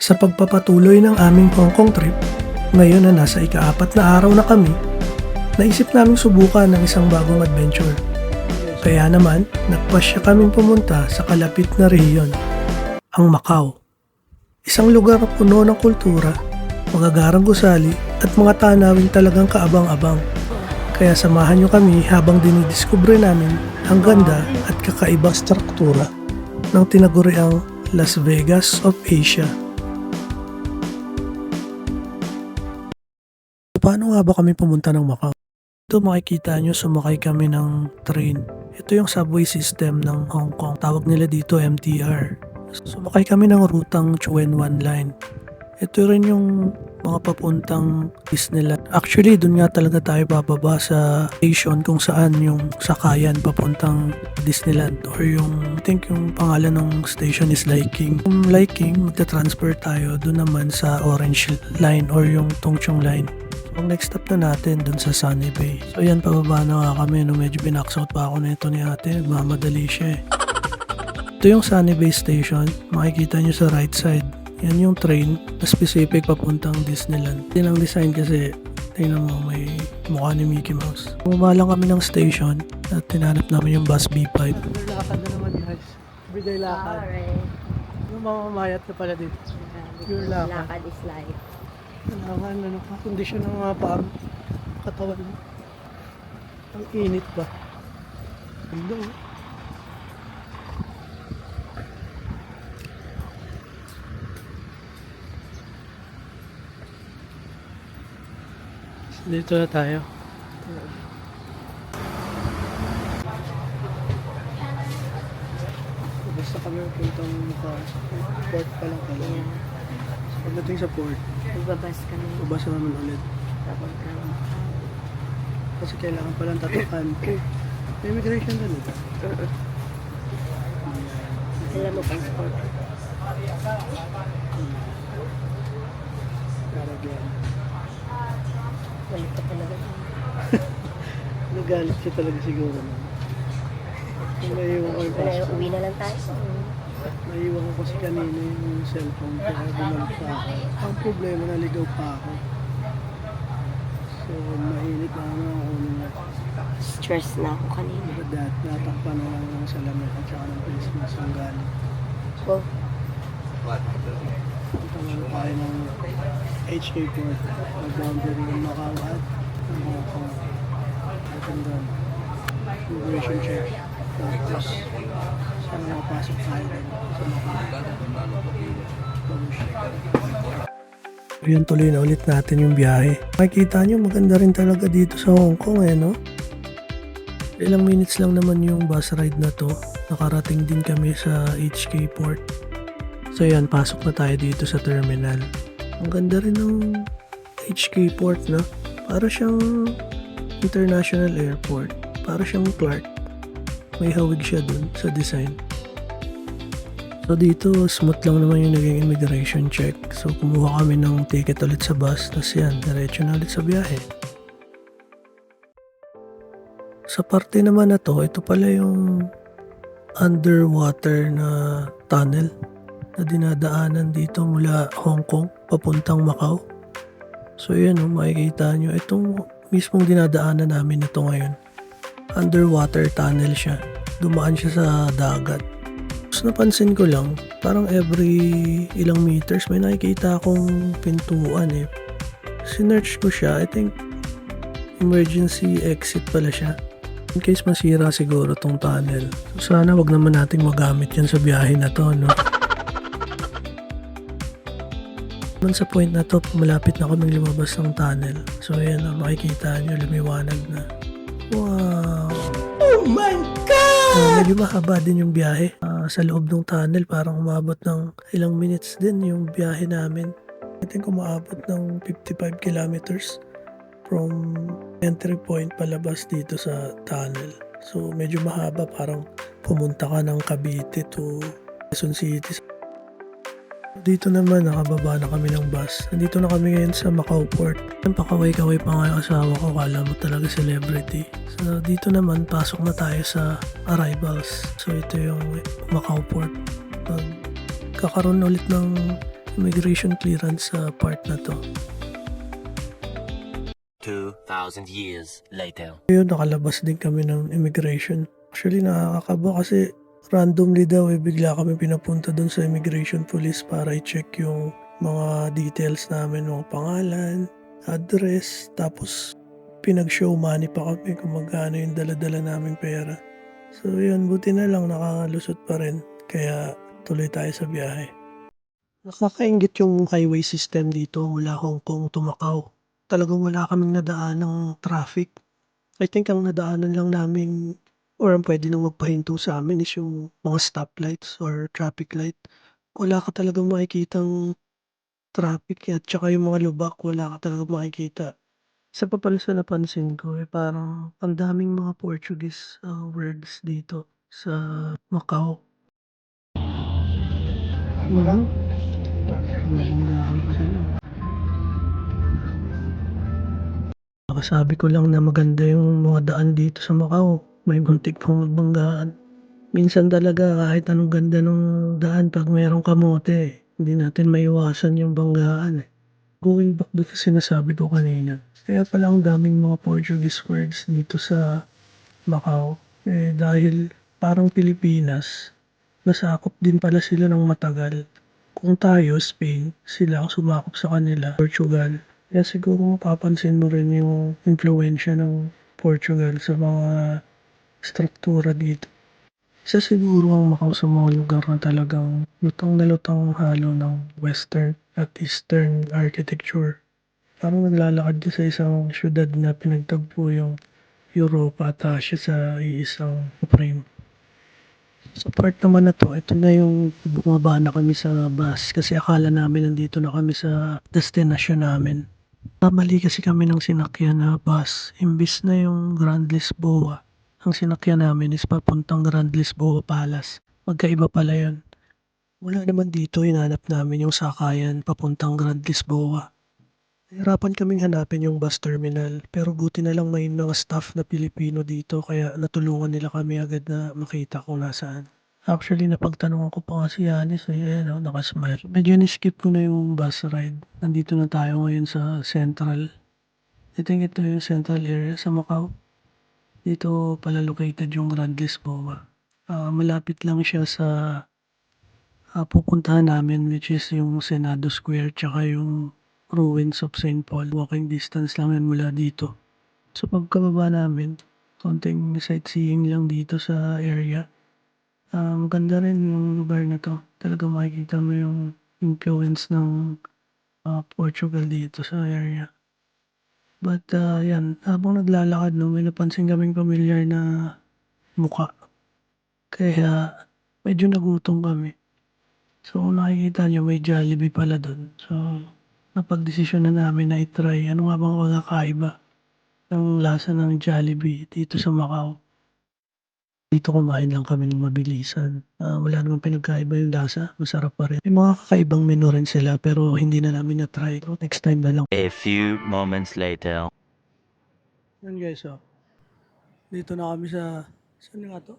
Sa pagpapatuloy ng aming Hong Kong trip, ngayon na nasa ika-4 na araw na kami, naisip naming subukan ng isang bagong adventure. Kaya naman, nagpasya kaming pumunta sa kalapit na rehiyon, ang Macau. Isang lugar na puno ng kultura, magagarang gusali at mga tanawin talagang kaabang-abang. Kaya samahan nyo kami habang dinidiskubre namin ang ganda at kakaibang struktura ng tinaguriang Las Vegas of Asia. Paano nga ba kami pumunta ng Macau? Ito makikita nyo, sumakay kami ng train. Ito yung subway system ng Hong Kong. Tawag nila dito MTR. Sumakay kami ng rutang Chuen Wan Line. Ito rin yung mga papuntang Disneyland. Actually, dun nga talaga tayo bababa sa station kung saan yung sakayan papuntang Disneyland. Or yung, I think yung pangalan ng station is Liking. Yung Liking, magta-transfer tayo dun naman sa Orange Line or yung Tongchong Line. Ang next stop na natin dun sa Sunny Bay. So yan, pababa na nga kami. No, medyo binax out pa ako nito ni ate. Nagmamadali siya eh. Ito yung Sunny Bay Station. Makikita nyo sa right side. Yan yung train na specific papuntang Disneyland. Yan ang design kasi tingnan mo, may mukha ni Mickey Mouse. Bumaba lang kami ng station at tinanap namin yung bus B5. Lakad na naman guys. Everyday lakad. Alright. Yung mamamayat na pala dito. Pure lakad. Lakad is life. Kailangan kondisyon ng mga paa, katawan mo. Ang init ba? Ganda oh. Dito na tayo. Basta kami puntang port pa lang kami. Yeah. Pagdating sa port, Magbabas kami. babasa naman ulit. Tapos kami. Kasi kailangan palang tatukan. May immigration doon ito. Alam mo passport. Karagyan. Balik ka talaga. Nagalit siya talaga siguro. Kung naiiwan ko yung passport. Uwi na lang tayo. Naiiwan ko kasi kanina yung cellphone ko. Kaya bumalik pa ako. Ang problema, naligaw pa ako. So, mainit na naman ako nung Stress na ako kanina. natakpan na lang ng salamin at saka ng Christmas ang galing. Oh, Punta nga tayo ng HK Port. Mag-boundary ng Macau at ng Hong Kong. At hanggang immigration check. Tapos, saan mapasok tayo din sa Macau. Ayan, tuloy na ulit natin yung biyahe. Makikita nyo, maganda rin talaga dito sa Hong Kong eh, no? Ilang minutes lang naman yung bus ride na to. Nakarating din kami sa HK Port. So yan, pasok na tayo dito sa terminal. Ang ganda rin ng HK Port, no? Para siyang international airport. Para siyang Clark. May hawig siya dun sa design. So dito, smooth lang naman yung naging immigration check. So kumuha kami ng ticket ulit sa bus. Tapos yan, diretso na ulit sa biyahe. Sa parte naman na to, ito pala yung underwater na tunnel na dinadaanan dito mula Hong Kong papuntang Macau. So yan o, makikita nyo. Itong mismong dinadaanan namin ito ngayon. Underwater tunnel siya. Dumaan siya sa dagat. Tapos napansin ko lang, parang every ilang meters may nakikita akong pintuan eh. Sinearch ko siya, I think emergency exit pala siya. In case masira siguro tong tunnel. So sana wag naman nating magamit yan sa biyahe na to, no? Man sa point na to, malapit na kaming lumabas ng tunnel. So ayan na, makikita nyo, lumiwanag na. Wow! Oh my God! Medyo mahaba din yung biyahe. Sa loob ng tunnel, parang umabot ng ilang minutes din yung biyahe namin. I think umabot ng 55 kilometers from entry point palabas dito sa tunnel. So medyo mahaba, parang pumunta ka ng Cavite to Quezon City. Dito naman, nakababa na kami ng bus. Nandito na kami ngayon sa Macau Port. Pakaway-kaway pa nga yung asawa ko, kala mo talaga celebrity. So dito naman, pasok na tayo sa arrivals. So ito yung Macau Port. Pagkakaroon ulit ng immigration clearance sa part na to. 2,000 years later. Ngayon, nakalabas din kami ng immigration. Actually, nakakakaba kasi randomly daw bigla kami pinapunta doon sa immigration police para i-check yung mga details namin, mga pangalan, address, tapos pinag-show money pa kami kung magkano yung dala-dala naming pera. So yun, buti na lang nakalusot pa rin. Kaya tuloy tayo sa biyahe. Nakakaingit yung highway system dito mula Hong Kong to Macau. Talagang wala kaming nadaan ng traffic. I think ang nadaanan lang namin or ang pwede nang magpahinto sa amin is yung mga stoplights or traffic light. Wala ka talagang makikitang traffic at saka yung mga lubak wala ka talagang makikita. Isa pa pala sa napansin ko parang ang daming mga Portuguese words dito sa Macau. Sabi ko lang na maganda yung mga daan dito sa Macau. May muntik pong magbanggaan. Minsan talaga kahit anong ganda ng daan pag merong kamote, hindi natin maiwasan yung banggaan. Going back doon sa sinasabi ko kanina, kaya pala ang daming mga Portuguese words dito sa Macau. Dahil parang Pilipinas, nasakop din pala sila ng matagal. Kung tayo, Spain, sila ang sumakop sa kanila, Portugal. Kaya siguro mapapansin mo rin yung influensya ng Portugal sa mga struktura dito. Isa siguro ang Macau sa mga lugar na talagang lutang na lutang halo ng Western at Eastern architecture. Parang naglalakad ka sa isang syudad na pinagtagpo yung Europa at Asia sa iisang frame. Sa part naman na to, ito na yung bumaba na kami sa bus kasi akala namin nandito na kami sa destination namin. Mali kasi kami ng sinakyan na bus. Imbis na yung Grand Lisboa, ang sinakyan namin is papuntang Grand Lisboa Palace. Magkaiba pala yun. Wala naman dito, hinanap namin yung sakayan papuntang Grand Lisboa. Nahirapan kaming hanapin yung bus terminal pero buti na lang may mga staff na Pilipino dito kaya natulungan nila kami agad na makita kung nasaan. Actually, napagtanungan ko pa nga si Yanis nakasmile. Medyo ni-skip ko na yung bus ride. Nandito na tayo ngayon sa Central. I think ito yung Central area sa Macau. Dito pala located yung Grand Lisboa. Malapit lang siya sa pupuntahan namin which is yung Senado Square tsaka yung ruins of St. Paul. Walking distance lang yan mula dito. So pagkababa namin, konting sightseeing lang dito sa area. Maganda rin yung lugar na to. Talaga makikita mo yung influence ng Portugal dito sa area. But yan, habang naglalakad may napansin kaming familiar na muka. Kaya medyo nagutom kami. So kung nakikita nyo may Jollibee pala dun. So napagdesisyon na namin na itry ano nga bang magkakaiba ng lasa ng Jollibee dito sa Macau. Dito kumain lang kami ng mabilisan. Wala namang pinagkaiba yung lasa. Masarap pa rin. May mga kakaibang menu rin sila pero hindi na namin na-try. So, next time na lang. A few moments later. Yan guys, dito na kami sa... Saan nga to?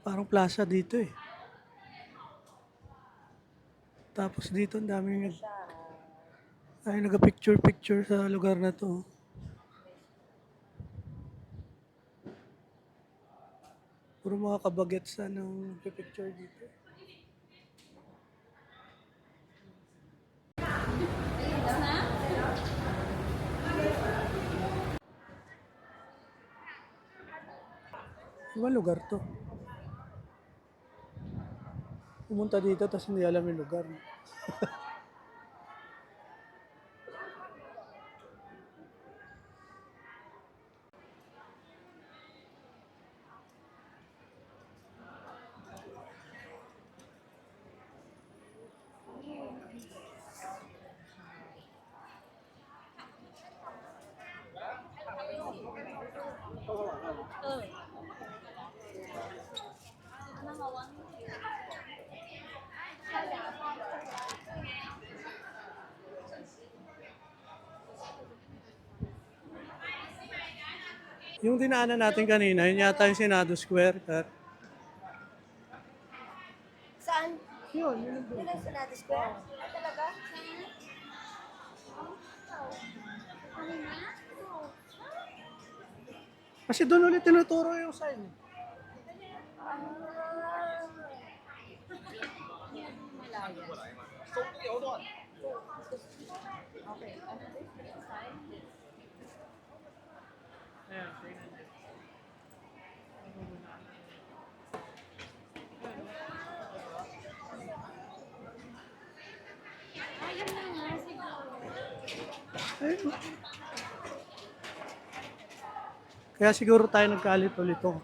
Parang plaza dito eh. Tapos dito ang daming nag-picture-picture sa lugar na to. Puro mga kabagets ng picture dito. Ibang lugar to. Pumunta dito tapos hindi alam yung lugar. Yung dinaanan natin kanina, yun yata yung Senado Square. Saan? Yun, yun. Square? Talaga? Kasi doon ulit tinuturo yung sign. Ayun. Kaya siguro tayo nagkalit-ulito.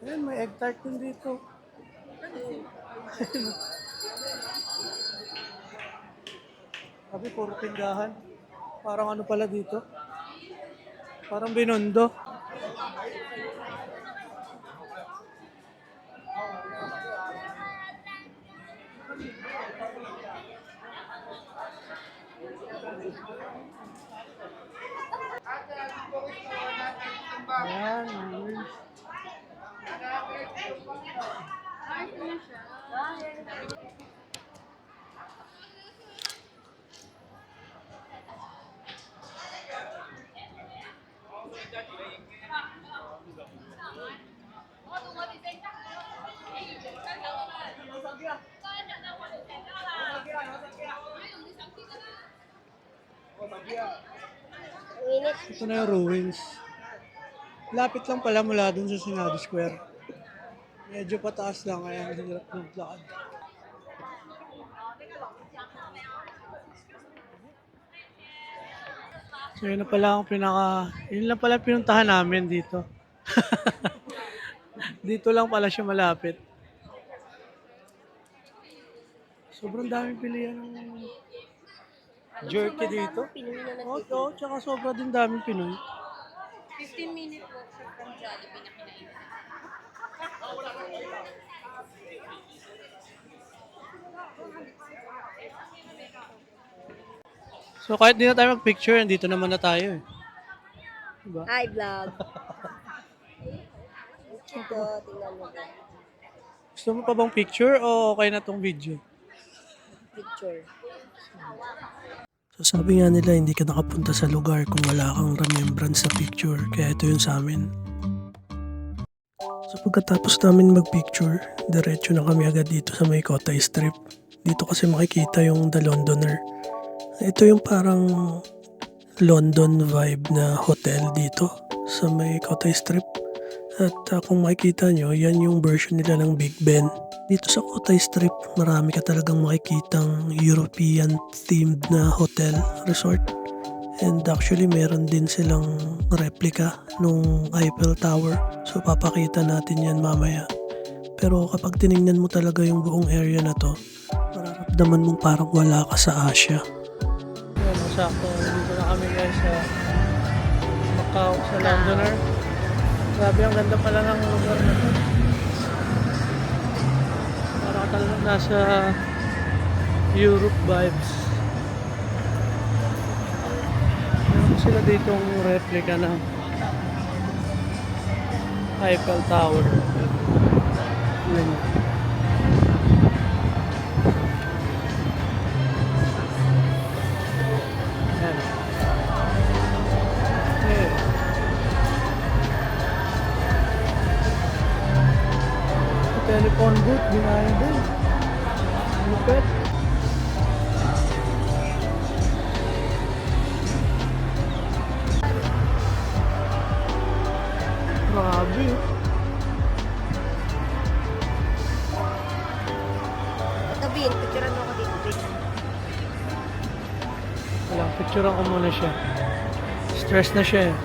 Ayun, may egg tart din dito. Sabi, puro tindahan. Parang ano pala dito? Parang Binondo. Ayan, ayun. Ang init. Ito na yung ruins. Lapit lang pala mula dun sa Senado Square. Medyo pataas lang kaya ang hirap ng lakad. So yun na pala ang yun lang pala pinuntahan namin dito. Dito lang pala siya malapit. Sobrang daming pilihan ng jerky dito. Pinuwi na ng Oo, tsaka sobrang din daming Pinoy. 15-minute walk siya from Jollibee na kinain. So kahit di na tayo mag-picture, dito naman na tayo eh. Diba? Hi, vlog. Ito, tingnan mo ba? Gusto mo pa bang picture o okay na tong video? Picture. So sabi nga nila hindi ka nakapunta sa lugar kung wala kang remembrance sa picture. Kaya ito yun sa amin. So pagkatapos namin mag-picture, diretso na kami agad dito sa may Kotay Strip. Dito kasi makikita yung The Londoner. Ito yung parang London vibe na hotel dito sa may Kotay Strip. At kung makikita nyo, yan yung version nila ng Big Ben. Dito sa Kotay Strip, marami ka talagang makikitang European themed na hotel, resort. And actually, meron din silang replica nung Eiffel Tower. So papakita natin yan mamaya. Pero kapag tinignan mo talaga yung buong area na to, mararamdaman mong parang wala ka sa Asia. Yan, sakto. Dito na kami guys sa Macau, sa Londoner. Grabe, ang ganda pala ng lugar na to. Para ka talagang nasa Europe vibes. Meron sila ditong replica ng Eiffel Tower. Yun. Yan. Okay. Telephone booth, behind din. Lupit. Grabe. Tabihin, picturean mo ako dito, babe. Wala, picturean ko muna siya. Stress na siya eh.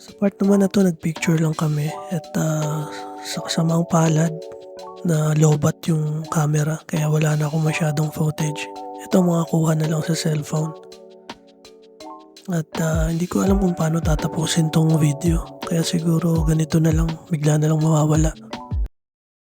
Sa part naman na to, nagpicture lang kami. At sa kasamang palad, na lowbat yung camera. Kaya wala na akong masyadong footage. Ito mga kuha na lang sa cellphone. At hindi ko alam kung paano tatapusin tong video. Kaya siguro ganito na lang, bigla na lang mawawala.